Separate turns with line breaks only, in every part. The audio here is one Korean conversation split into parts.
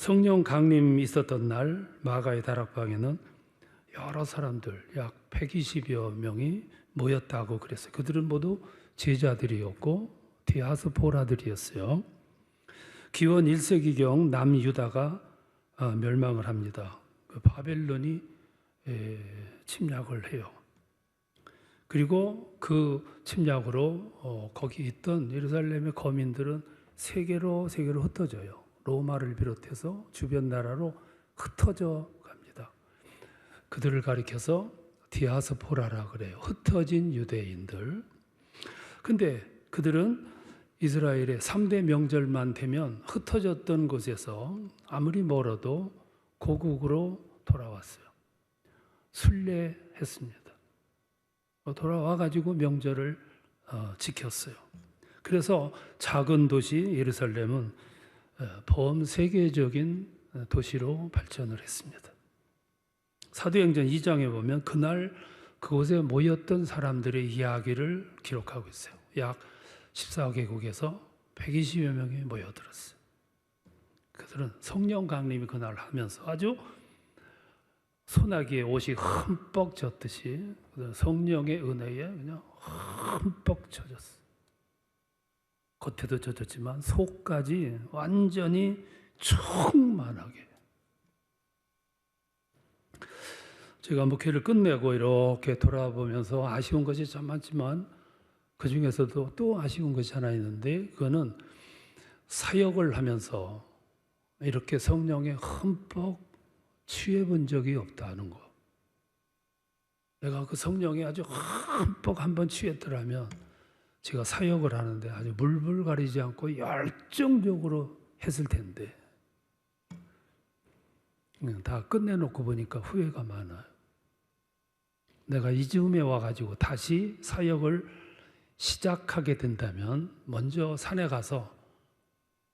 성령 강림이 있었던 날 마가의 다락방에는 여러 사람들 약 120여 명이 모였다고 그랬어요. 그들은 모두 제자들이었고 디아스포라들이었어요. 기원 1세기경 남유다가 멸망을 합니다. 바벨론이 침략을 해요. 그리고 그 침략으로 거기 있던 예루살렘의 거민들은 세계로 흩어져요. 로마를 비롯해서 주변 나라로 흩어져 갑니다. 그들을 가리켜서 디아스포라라 그래요. 흩어진 유대인들. 근데 그들은 이스라엘의 3대 명절만 되면 흩어졌던 곳에서 아무리 멀어도 고국으로 돌아왔어요. 순례했습니다. 돌아와가지고 명절을 지켰어요. 그래서 작은 도시 예루살렘은 범세계적인 도시로 발전을 했습니다. 사도행전 2장에 보면 그날 그곳에 모였던 사람들의 이야기를 기록하고 있어요. 약 14개국에서 120여 명이 모여들었어요. 그들은 성령 강림이 그날 하면서 아주 소나기에 옷이 흠뻑 젖듯이 성령의 은혜에 그냥 흠뻑 젖었어요. 겉에도 젖었지만 속까지 완전히 충만하게. 제가 목회를 끝내고 이렇게 돌아보면서 아쉬운 것이 참 많지만 그 중에서도 또 아쉬운 것이 하나 있는데 그거는 사역을 하면서 이렇게 성령에 흠뻑 취해 본 적이 없다는 거. 내가 그 성령에 아주 흠뻑 한번 취했더라면 제가 사역을 하는데 아주 물불 가리지 않고 열정적으로 했을 텐데 다 끝내놓고 보니까 후회가 많아요. 내가 이 즈음에 와가지고 다시 사역을 시작하게 된다면 먼저 산에 가서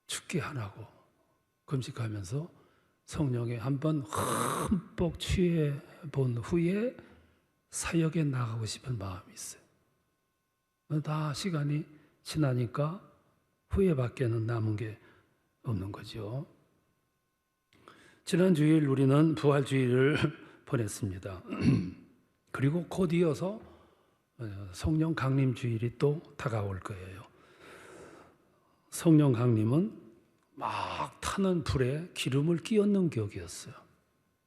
축기 안 하고 금식하면서 성령에 한번 흠뻑 취해 본 후에 사역에 나가고 싶은 마음이 있어요. 다 시간이 지나니까 후회밖에는 남은 게 없는 거죠. 지난 주일 우리는 부활주일을 보냈습니다. 그리고 곧 이어서 성령 강림 주일이 또 다가올 거예요. 성령 강림은 막 타는 불에 기름을 끼얹는 격이었어요.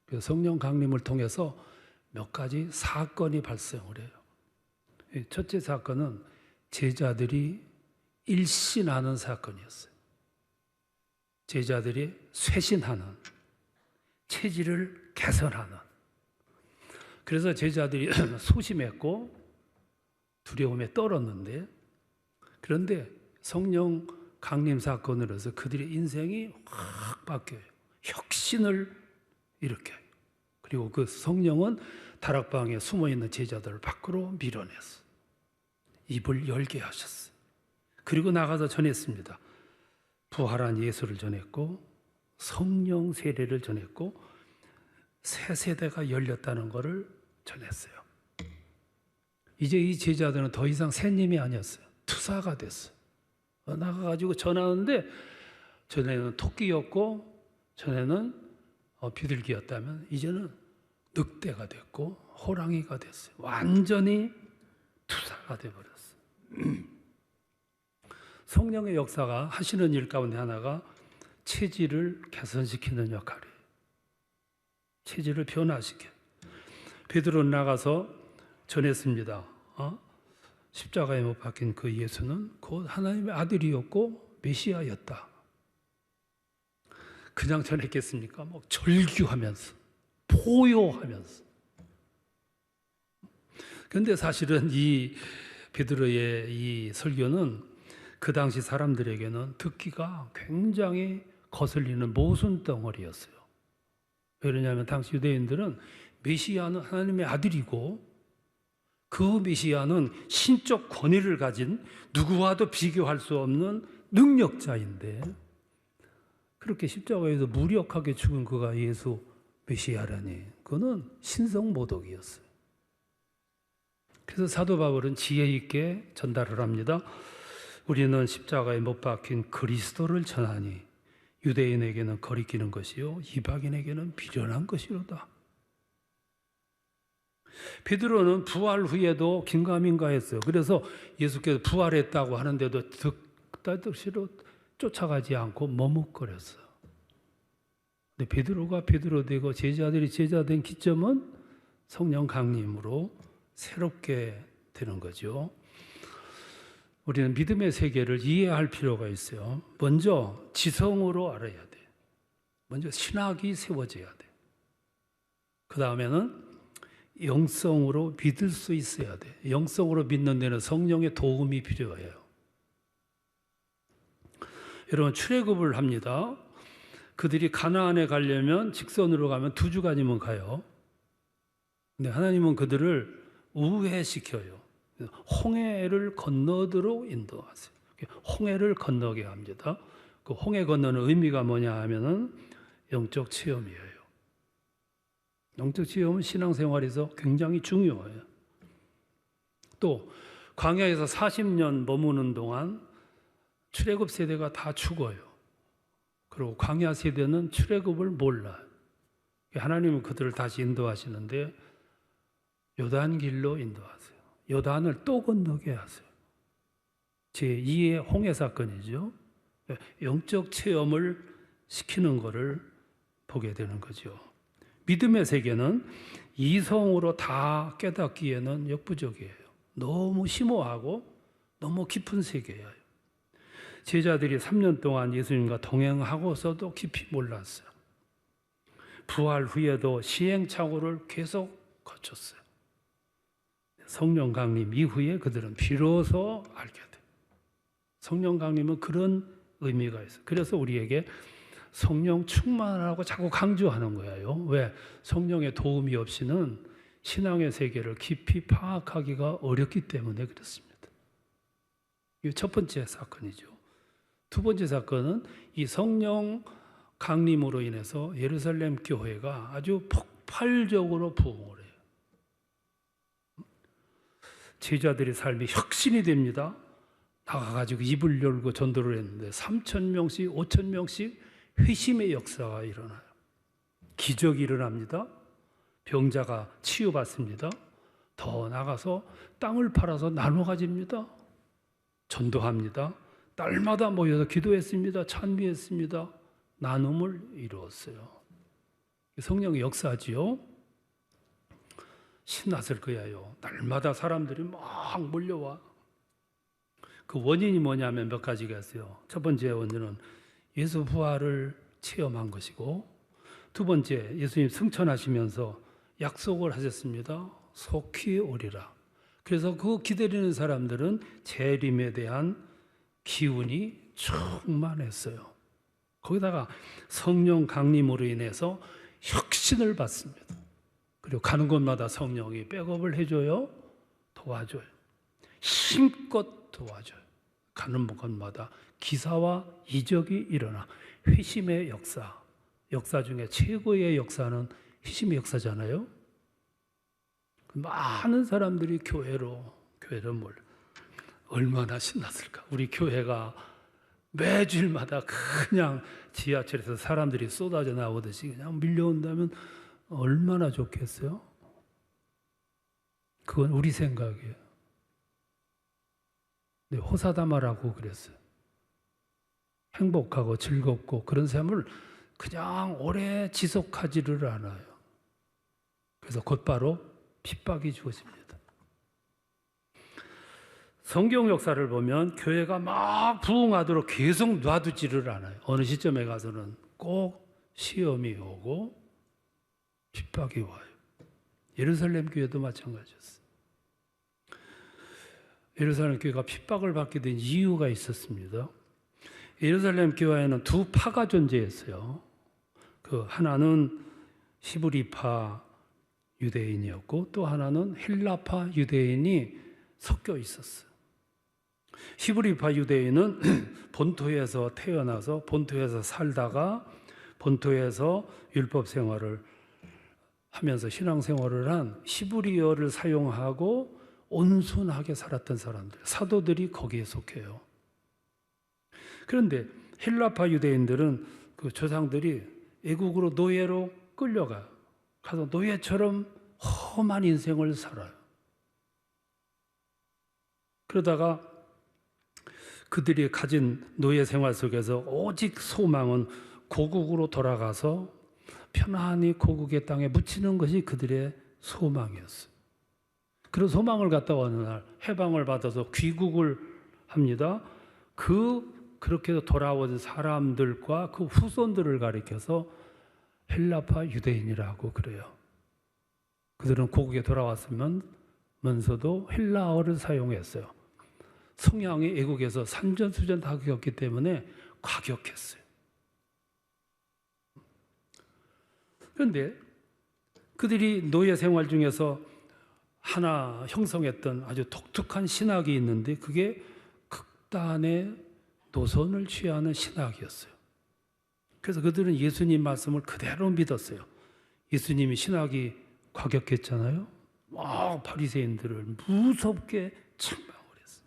그래서 성령 강림을 통해서 몇 가지 사건이 발생을 해요. 첫째 사건은 제자들이 일신하는 사건이었어요. 제자들이 쇄신하는, 체질을 개선하는. 그래서 제자들이 소심했고 두려움에 떨었는데, 그런데 성령 강림 사건으로서 그들의 인생이 확 바뀌어요. 혁신을 일으켜요. 그리고 그 성령은 다락방에 숨어있는 제자들을 밖으로 밀어냈어요. 입을 열게 하셨어요. 그리고 나가서 전했습니다. 부활한 예수를 전했고 성령 세례를 전했고 새 세대가 열렸다는 것을 전했어요. 이제 이 제자들은 더 이상 새님이 아니었어요. 투사가 됐어요. 나가가지고 전하는데 전에는 토끼였고 전에는 비둘기였다면 이제는 늑대가 됐고 호랑이가 됐어요. 완전히 투사가 되어버렸어요. 성령의 역사가 하시는 일 가운데 하나가 체질을 개선시키는 역할이에요. 체질을 변화시켜. 베드로는 나가서 전했습니다. 십자가에 못 박힌 그 예수는 곧 하나님의 아들이었고 메시아였다. 그냥 전했겠습니까? 뭐 절규하면서 포효하면서. 그런데 사실은 이 베드로의 이 설교는 그 당시 사람들에게는 듣기가 굉장히 거슬리는 모순 덩어리였어요. 왜냐하면 당시 유대인들은 메시아는 하나님의 아들이고 그 메시아는 신적 권위를 가진 누구와도 비교할 수 없는 능력자인데 그렇게 십자가에서 무력하게 죽은 그가 예수 메시아라니 그거는 신성모독이었어요. 그래서 사도 바울은 지혜 있게 전달을 합니다. 우리는 십자가에 못 박힌 그리스도를 전하니 유대인에게는 거리끼는 것이요 이방인에게는 미련한 것이로다. 베드로는 부활 후에도 긴가민가했어요. 그래서 예수께서 부활했다고 하는데도 득달득시로 쫓아가지 않고 머뭇거렸어요. 근데 베드로가 베드로 되고 제자들이 제자 된 기점은 성령 강림으로 새롭게 되는 거죠. 우리는 믿음의 세계를 이해할 필요가 있어요. 먼저 지성으로 알아야 돼. 먼저 신학이 세워져야 돼. 그 다음에는 영성으로 믿을 수 있어야 돼. 영성으로 믿는 데는 성령의 도움이 필요해요. 여러분 출애굽을 합니다. 그들이 가나안에 가려면 직선으로 가면 2주간이면 가요. 근데 하나님은 그들을 우회시켜요. 홍해를 건너도록 인도하세요. 홍해를 건너게 합니다. 그 홍해 건너는 의미가 뭐냐 하면은 영적 체험이에요. 영적 체험은 신앙생활에서 굉장히 중요해요. 또 광야에서 40년 머무는 동안 출애굽 세대가 다 죽어요. 그리고 광야 세대는 출애굽을 몰라요. 하나님은 그들을 다시 인도하시는데 요단길로 인도하세요. 요단을 또 건너게 하세요. 제2의 홍해 사건이죠. 영적 체험을 시키는 것을 보게 되는 거죠. 믿음의 세계는 이성으로 다 깨닫기에는 역부족이에요. 너무 심오하고 너무 깊은 세계예요. 제자들이 3년 동안 예수님과 동행하고서도 깊이 몰랐어요. 부활 후에도 시행착오를 계속 거쳤어요. 성령 강림 이후에 그들은 비로소 알게 돼요. 성령 강림은 그런 의미가 있어요. 그래서 우리에게 성령 충만하라고 자꾸 강조하는 거예요. 왜? 성령의 도움이 없이는 신앙의 세계를 깊이 파악하기가 어렵기 때문에 그렇습니다. 이게 첫 번째 사건이죠. 두 번째 사건은 이 성령 강림으로 인해서 예루살렘 교회가 아주 폭발적으로 부흥을 해요. 제자들의 삶이 혁신이 됩니다. 나가가지고 입을 열고 전도를 했는데 3,000명씩 5,000명씩 회심의 역사가 일어나요. 기적이 일어납니다. 병자가 치유받습니다. 더 나가서 땅을 팔아서 나눠 가집니다. 전도합니다. 날마다 모여서 기도했습니다. 찬미했습니다. 나눔을 이루었어요. 성령의 역사지요. 신났을 거예요. 날마다 사람들이 막 몰려와. 그 원인이 뭐냐면 몇 가지가 있어요. 첫 번째 원인은 예수 부활을 체험한 것이고, 두 번째 예수님 승천하시면서 약속을 하셨습니다. 속히 오리라. 그래서 그 기다리는 사람들은 재림에 대한 기운이 충만했어요. 거기다가 성령 강림으로 인해서 혁신을 받습니다. 그리고 가는 곳마다 성령이 백업을 해줘요. 도와줘요. 힘껏 도와줘요. 가는 곳마다 기사와 이적이 일어나 회심의 역사 중에 최고의 역사는 회심의 역사잖아요. 많은 사람들이 교회를 얼마나 신났을까. 우리 교회가 매주일마다 그냥 지하철에서 사람들이 쏟아져 나오듯이 그냥 밀려온다면 얼마나 좋겠어요? 그건 우리 생각이에요. 네, 호사다마라고 그랬어요. 행복하고 즐겁고 그런 삶을 그냥 오래 지속하지를 않아요. 그래서 곧바로 핍박이 주어집니다. 성경 역사를 보면 교회가 막 부흥하도록 계속 놔두지를 않아요. 어느 시점에 가서는 꼭 시험이 오고 핍박이 와요. 예루살렘 교회도 마찬가지였어요. 예루살렘 교회가 핍박을 받게 된 이유가 있었습니다. 예루살렘 교회에는 두 파가 존재했어요. 그 하나는 히브리파 유대인이었고 또 하나는 헬라파 유대인이 섞여 있었어요. 히브리파 유대인은 본토에서 태어나서 본토에서 살다가 본토에서 율법 생활을 하면서 신앙생활을 한 히브리어를 사용하고 온순하게 살았던 사람들, 사도들이 거기에 속해요. 그런데 헬라파 유대인들은 그 조상들이 애국으로 노예로 끌려가요. 가서 노예처럼 험한 인생을 살아요. 그러다가 그들이 가진 노예 생활 속에서 오직 소망은 고국으로 돌아가서 편안히 고국의 땅에 묻히는 것이 그들의 소망이었어요. 그런 소망을 갖다가 어느 날 해방을 받아서 귀국을 합니다. 그렇게 돌아온 사람들과 그 후손들을 가리켜서 헬라파 유대인이라고 그래요. 그들은 고국에 돌아왔으면서도 헬라어를 사용했어요. 성향이 애국에서 산전수전 다 겪었기 때문에 과격했어요. 그런데 그들이 노예 생활 중에서 하나 형성했던 아주 독특한 신학이 있는데 그게 극단의 노선을 취하는 신학이었어요. 그래서 그들은 예수님 말씀을 그대로 믿었어요. 예수님이 신학이 과격했잖아요. 막 바리새인들을 무섭게 책망을 했어요.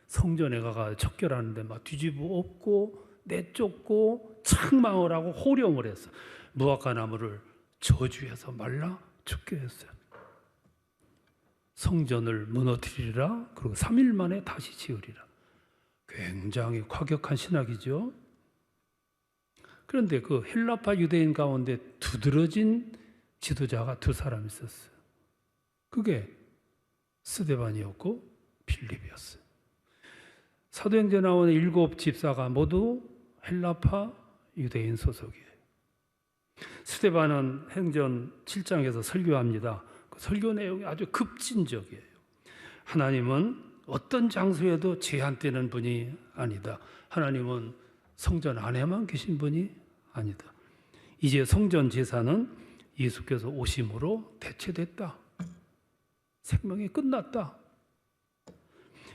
성전에 가서 척결하는데 막 뒤집어 엎고 내쫓고 책망을 하고 호령을 했어요. 무화과 나무를 저주해서 말라 죽게 했어요. 성전을 무너뜨리리라. 그리고 3일 만에 다시 지으리라. 굉장히 과격한 신학이죠. 그런데 그 헬라파 유대인 가운데 두드러진 지도자가 두 사람 있었어요. 그게 스데반이었고 빌립이었어요. 사도행전에 나오는 7 집사가 모두 헬라파 유대인 소속이에요. 스데반은 행전 7장에서 설교합니다. 그 설교 내용이 아주 급진적이에요. 하나님은 어떤 장소에도 제한되는 분이 아니다. 하나님은 성전 안에만 계신 분이 아니다. 이제 성전 제사는 예수께서 오심으로 대체됐다. 생명이 끝났다.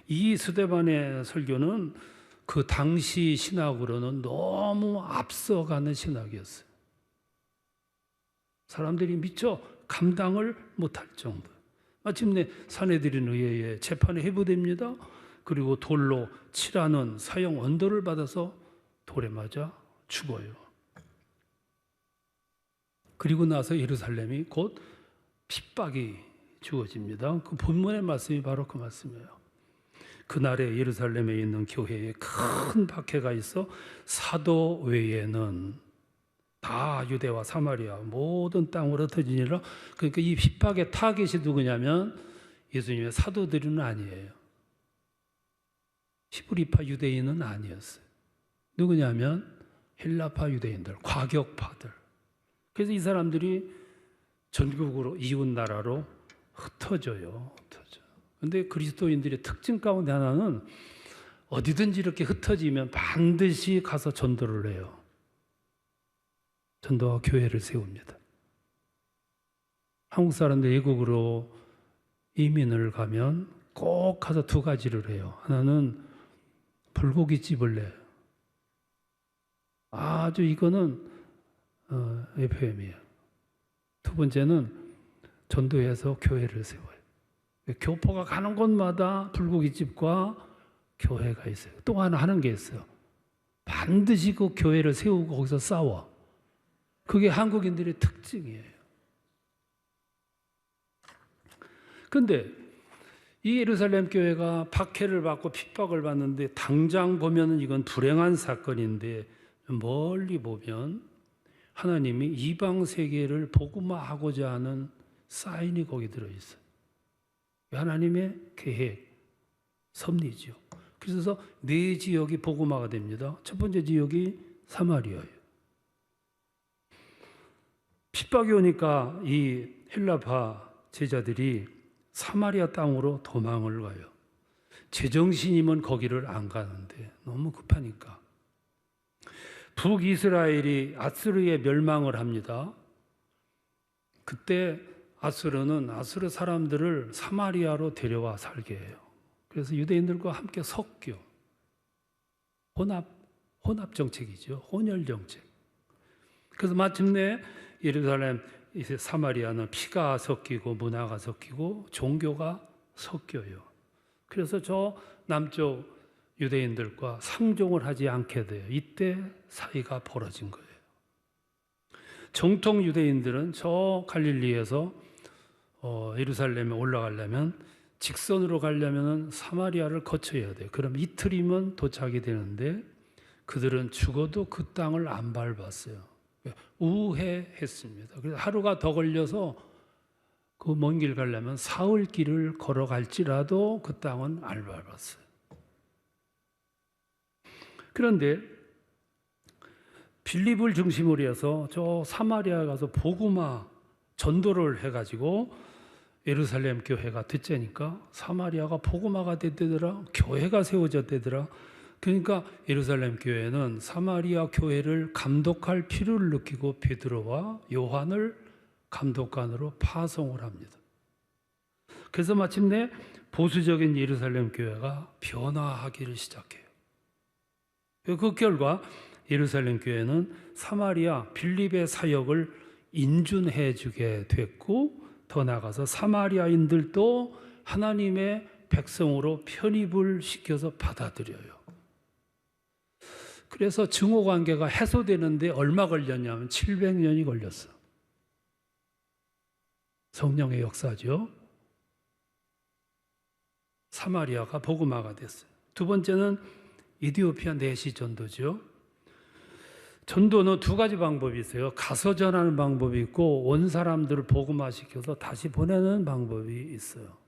이 스데반의 설교는 그 당시 신학으로는 너무 앞서가는 신학이었어요. 사람들이 미처 감당을 못할 정도. 마침내 사내들인 의회에 재판에 회부됩니다. 그리고 돌로 칠하는 사형 언도를 받아서 돌에 맞아 죽어요. 그리고 나서 예루살렘이 곧 핍박이 주어집니다. 그 본문의 말씀이 바로 그 말씀이에요. 그날에 예루살렘에 있는 교회에 큰 박해가 있어 사도 외에는 다 유대와 사마리아 모든 땅으로 흩어지니라. 그러니까 이 핍박의 타겟이 누구냐면 예수님의 사도들은 아니에요. 히브리파 유대인은 아니었어요. 누구냐면 헬라파 유대인들, 과격파들. 그래서 이 사람들이 전국으로 이웃 나라로 흩어져요. 그런데 그리스도인들의 특징 가운데 하나는 어디든지 이렇게 흩어지면 반드시 가서 전도를 해요. 전도와 교회를 세웁니다. 한국 사람들 외국으로 이민을 가면 꼭 가서 두 가지를 해요. 하나는 불고기집을 내요. 아주 이거는 FM이에요. 두 번째는 전도해서 교회를 세워요. 교포가 가는 곳마다 불고기집과 교회가 있어요. 또 하나 하는 게 있어요. 반드시 그 교회를 세우고 거기서 싸워. 그게 한국인들의 특징이에요. 그런데 이 예루살렘 교회가 박해를 받고 핍박을 받는데 당장 보면은 이건 불행한 사건인데 멀리 보면 하나님이 이방 세계를 복음화하고자 하는 사인이 거기 들어있어요. 하나님의 계획, 섭리죠. 그래서 네 지역이 복음화가 됩니다. 첫 번째 지역이 사마리아예요. 핍박이 오니까 이 헬라파 제자들이 사마리아 땅으로 도망을 가요. 제정신이면 거기를 안 가는데 너무 급하니까. 북이스라엘이 아수르에 멸망을 합니다. 그때 아수르 사람들을 사마리아로 데려와 살게 해요. 그래서 유대인들과 함께 섞여. 혼합 정책이죠. 혼혈 정책. 그래서 마침내 예루살렘, 사마리아는 피가 섞이고 문화가 섞이고 종교가 섞여요. 그래서 저 남쪽 유대인들과 상종을 하지 않게 돼요. 이때 사이가 벌어진 거예요. 정통 유대인들은 저 갈릴리에서 예루살렘에 올라가려면 직선으로 가려면 사마리아를 거쳐야 돼요. 그럼 이틀이면 도착이 되는데 그들은 죽어도 그 땅을 안 밟았어요. 우회했습니다. 그래서 하루가 더 걸려서 그 먼 길 가려면 사흘 길을 걸어갈지라도 그 땅은 안 밟았어요. 그런데 빌립을 중심으로 해서 저 사마리아 가서 복음화 전도를 해가지고 예루살렘 교회가 됐자니까 사마리아가 복음화가 됐대더라. 교회가 세워졌대더라. 그러니까 예루살렘 교회는 사마리아 교회를 감독할 필요를 느끼고 베드로와 요한을 감독관으로 파송을 합니다. 그래서 마침내 보수적인 예루살렘 교회가 변화하기를 시작해요. 그 결과 예루살렘 교회는 사마리아 빌립의 사역을 인준해 주게 됐고 더 나아가서 사마리아인들도 하나님의 백성으로 편입을 시켜서 받아들여요. 그래서 증오관계가 해소되는데 얼마 걸렸냐면 700년이 걸렸어. 성령의 역사죠. 사마리아가 복음화가 됐어요. 두 번째는 이디오피아 내시 전도죠. 전도는 두 가지 방법이 있어요. 가서 전하는 방법이 있고 온 사람들을 복음화시켜서 다시 보내는 방법이 있어요.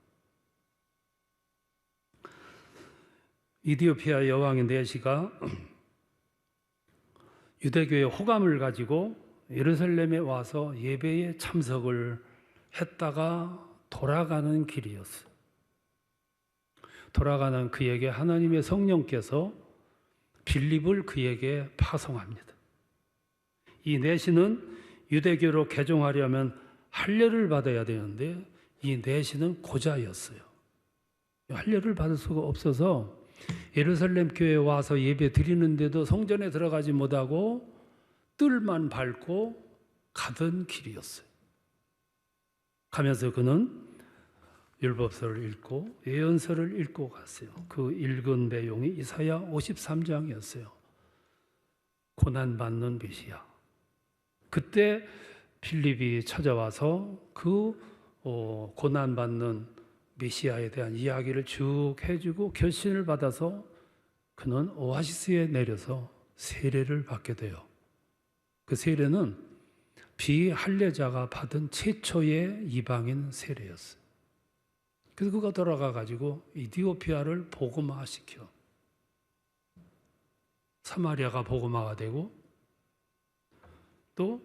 이디오피아 여왕인 내시가 유대교의 호감을 가지고 예루살렘에 와서 예배에 참석을 했다가 돌아가는 길이었어요. 돌아가는 그에게 하나님의 성령께서 빌립을 그에게 파송합니다. 이 내시는 유대교로 개종하려면 할례를 받아야 되는데 이 내시는 고자였어요. 할례를 받을 수가 없어서 예루살렘 교회에 와서 예배 드리는데도 성전에 들어가지 못하고 뜰만 밟고 가던 길이었어요. 가면서 그는 율법서를 읽고 예언서를 읽고 갔어요. 그 읽은 내용이 이사야 53장이었어요. 고난받는 메시아. 그때 빌립이 찾아와서 그 고난받는 메시아에 대한 이야기를 쭉 해주고 결신을 받아서 그는 오아시스에 내려서 세례를 받게 돼요. 그 세례는 비할례자가 받은 최초의 이방인 세례였어요. 그래서 그가 돌아가 가지고 이디오피아를 복음화시켜 사마리아가 복음화가 되고 또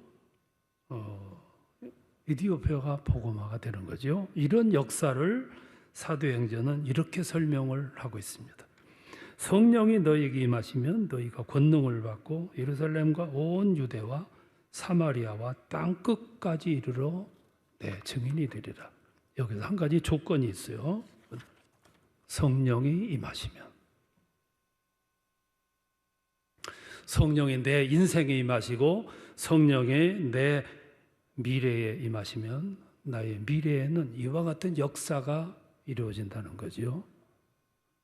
이디오피아가 복음화가 되는 거죠. 이런 역사를 사도행전은 이렇게 설명을 하고 있습니다. 성령이 너희에게 임하시면 너희가 권능을 받고 예루살렘과 온 유대와 사마리아와 땅 끝까지 이르러 내 증인이 되리라. 여기서 한 가지 조건이 있어요. 성령이 임하시면. 성령이 내 인생에 임하시고 성령이 내 미래에 임하시면 나의 미래에는 이와 같은 역사가 이루어진다는 거죠.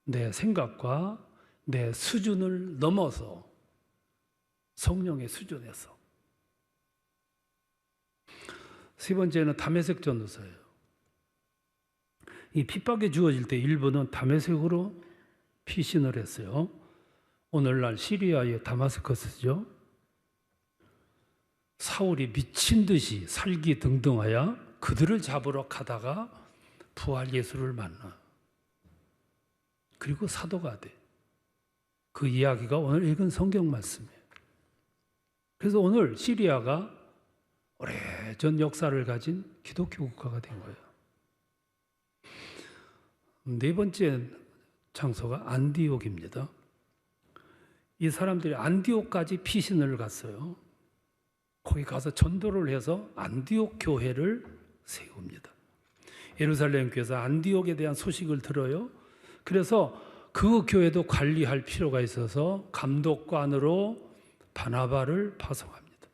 내 생각과 내 수준을 넘어서 성령의 수준에서. 세 번째는 다메섹 전도서예요. 이 핍박이 주어질 때 일부는 다메섹으로 피신을 했어요. 오늘날 시리아의 다마스커스죠. 사울이 미친 듯이 살기 등등하여 그들을 잡으러 가다가 부활 예수를 만나. 그리고 사도가 돼. 그 이야기가 오늘 읽은 성경 말씀이에요. 그래서 오늘 시리아가 오래전 역사를 가진 기독교 국가가 된 거예요. 네 번째 장소가 안디옥입니다. 이 사람들이 안디옥까지 피신을 갔어요. 거기 가서 전도를 해서 안디옥 교회를 세웁니다. 예루살렘 교회에서 안디옥에 대한 소식을 들어요. 그래서 그 교회도 관리할 필요가 있어서 감독관으로 바나바를 파송합니다.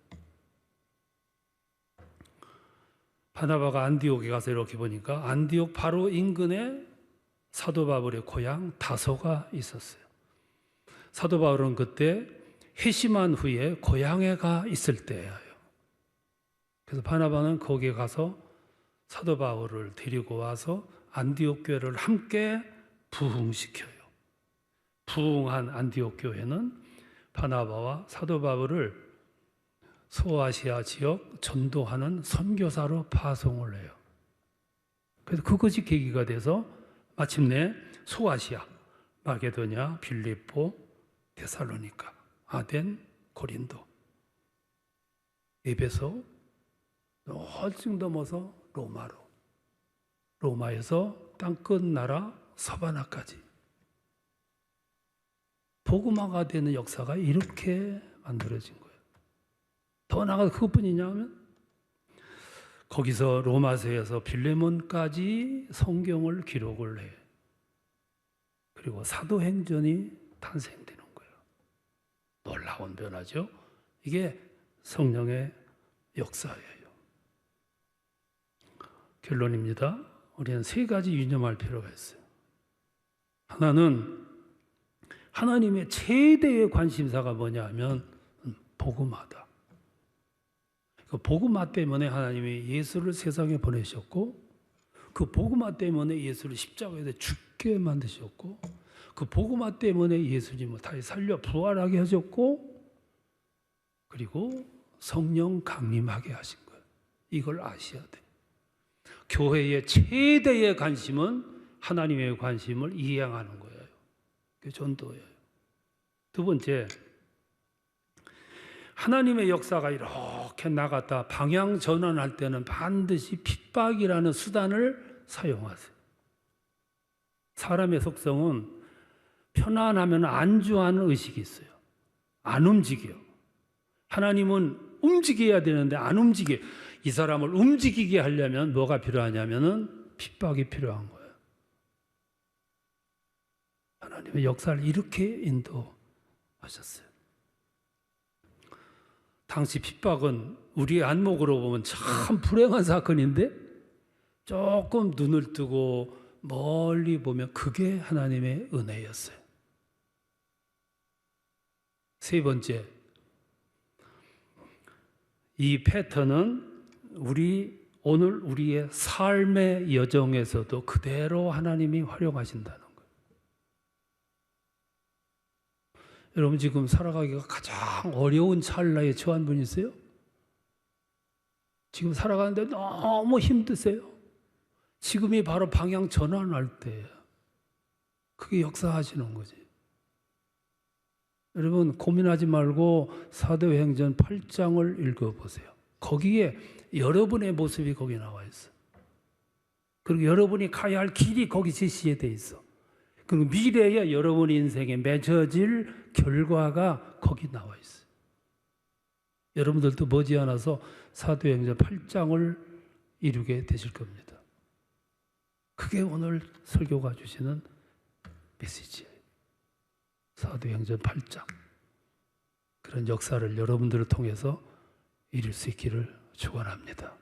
바나바가 안디옥에 가서 이렇게 보니까 안디옥 바로 인근에 사도 바울의 고향 다소가 있었어요. 사도 바울은 그때 회심한 후에 고향에 가 있을 때예요. 그래서 바나바는 거기에 가서 사도 바울을 데리고 와서 안디옥 교회를 함께 부흥시켜요. 부흥한 안디옥 교회는 바나바와 사도 바울을 소아시아 지역 전도하는 선교사로 파송을 해요. 그래서 그것이 계기가 돼서 마침내 소아시아, 마게도냐, 빌립보, 데살로니가, 아덴, 고린도, 에베소, 훨씬 넘어서 로마로, 로마에서 땅끝 나라 서바나까지 복음화가 되는 역사가 이렇게 만들어진 거예요. 더 나아가서 그것뿐이냐 하면 거기서 로마서에서 빌레몬까지 성경을 기록을 해. 그리고 사도행전이 탄생되는 거예요. 놀라운 변화죠. 이게 성령의 역사예요. 결론입니다. 우리는 세 가지 유념할 필요가 있어요. 하나는 하나님의 최대의 관심사가 뭐냐 하면 복음화다. 그 복음화 때문에 하나님이 예수를 세상에 보내셨고, 그 복음화 때문에 예수를 십자가에 죽게 만드셨고, 그 복음화 때문에 예수님을 다시 살려 부활하게 하셨고, 그리고 성령 강림하게 하신 거예요. 이걸 아셔야 돼요. 교회의 최대의 관심은 하나님의 관심을 이행하는 거예요. 그게 전도예요. 두 번째, 하나님의 역사가 이렇게 나갔다 방향 전환할 때는 반드시 핍박이라는 수단을 사용하세요. 사람의 속성은 편안하면 안주하는 의식이 있어요. 안 움직여. 하나님은 움직여야 되는데 안 움직여. 이 사람을 움직이게 하려면 뭐가 필요하냐면은 핍박이 필요한 거예요. 하나님의 역사를 이렇게 인도하셨어요. 당시 핍박은 우리의 안목으로 보면 참 불행한 사건인데 조금 눈을 뜨고 멀리 보면 그게 하나님의 은혜였어요. 세 번째, 이 패턴은 오늘 우리의 삶의 여정에서도 그대로 하나님이 활용하신다는 거예요. 여러분 지금 살아가기가 가장 어려운 찰나에 처한 분 있어요? 지금 살아가는데 너무 힘드세요? 지금이 바로 방향 전환할 때예요. 그게 역사하시는 거지. 여러분 고민하지 말고 사도행전 8장을 읽어보세요. 거기에 여러분의 모습이 거기 나와 있어. 그리고 여러분이 가야 할 길이 거기 제시돼 있어. 그리고 미래에 여러분 인생에 맺어질 결과가 거기 나와 있어요. 여러분들도 머지않아서 사도행전 8장을 이루게 되실 겁니다. 그게 오늘 설교가 주시는 메시지예요. 사도행전 8장. 그런 역사를 여러분들을 통해서 이룰 수 있기를 축원합니다.